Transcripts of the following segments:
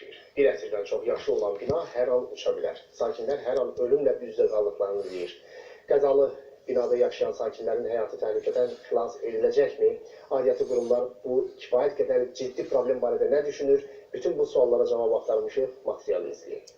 yaşayır. Bir əsrdən çox yaşlı olan bina hər an uça bilər. Sakinlər hər an ölümlə üz-üzə qaldıqlarını deyir. Qəzalı binada yaşayan sakinlərin həyatı təhlükədən xilas ediləcəkmi? Aidiyyatı qurumlar bu kifayət qədər ciddi problem barədə nə düşünür? Bütün bu suallara cavab axtarmışıq. Materialı izləyin.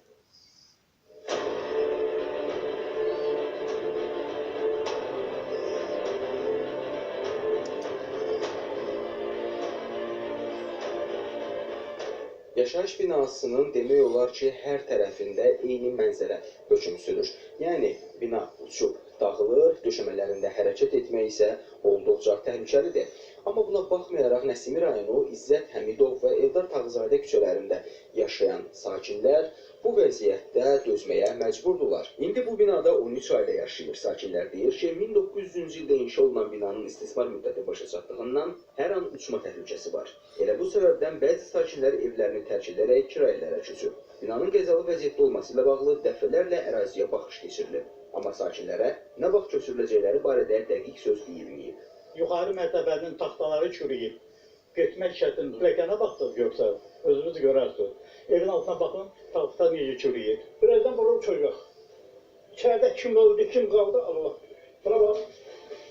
Yaşayış binasının demək olar ki, hər tərəfində eyni mənzərə hökm sürür. Yəni, bina uçub dağılır, döşəmələrində hərəkət etmək isə olduqca təhlükəlidir. Amma buna baxmayaraq Nəsimi rayonu İzzət Həmidov və Eldar Tağızadə küçələrində yaşayan sakinlər bu vəziyyətdə dözməyə məcburdurlar. İndi bu binada 13 ailə yaşayır. Sakinlər deyir ki, 1900-cü ildə inşa olunan binanın istismar müddəti başa çatdığından hər an uçma təhlükəsi var. Elə bu səbəbdən bəzi sakinlər evlərini tərk edərək kirayələrə köçür. Binanın qəzalı vəziyyətdə olması ilə bağlı dəfələrlə əraziyə baxış keçirilib. Amma sakinlərə nə vaxt köçürüləcəkləri barədə dəqiq söz deyilməyib. Yuxarı mərtəbənin taxtaları çürüyüb. Getmək çətindir. Pilləkənə baxdıq görsən, özünüz görərsiniz. Evin altına baxın, taxta necə çürüyür. Birazdan bura uçacaq. İçəridə kim öldü, kim qaldı, Allah bilir. Bura bax,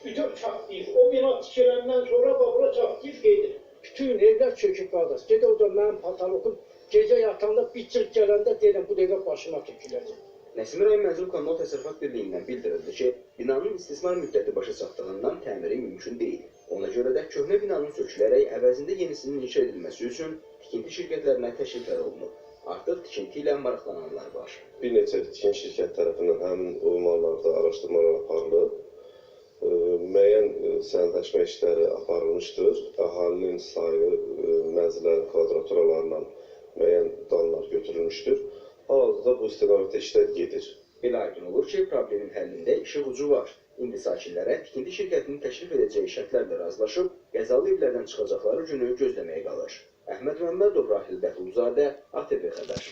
bütün çatlayıb. O bina tikiləndən sonra bura çatlayıb gedir. Bütün evlər çöküb qardaş. Gedə o da mənim patalokum gecə yatanda bir çırp gələndə deyirəm, bu dəqiqə başıma töküləcək. Nəsimi rayon Mənzil Kommunal Təsərrüfat Birliyindən bildirildi ki, binanın istismar müddəti başa çatdığından təmiri mümkün deyil. Ona görə də köhnə binanın sökülərək əvəzində yenisinin inşa edilməsi üçün tikinti şirkətlərinə təkliflər olunub. Artıq tikinti ilə maraqlananlar var. Bir neçə tikinti şirkət tərəfindən həmin ünvanlarda araşdırmalar aparılıb. Müəyyən sənədləşmə işləri aparılmışdır. Əhalinin sayı, mənzillərin kvadraturalarla müəyyən danlar götürülmüşdür. Hal-hazırda bu istiqamətdə işlər gedir. Belə aydın olur ki, problemin həllində işıq ucu var. İndi sakinlərə tikinti şirkətinin təklif edəcəyi şərtlərlə razılaşıb, qəzalı evlərdən çıxacaqları günü gözləməyə qalır. Əhməd Məmmədov, Rahil Bəhlulzadə, ATV Xəbər.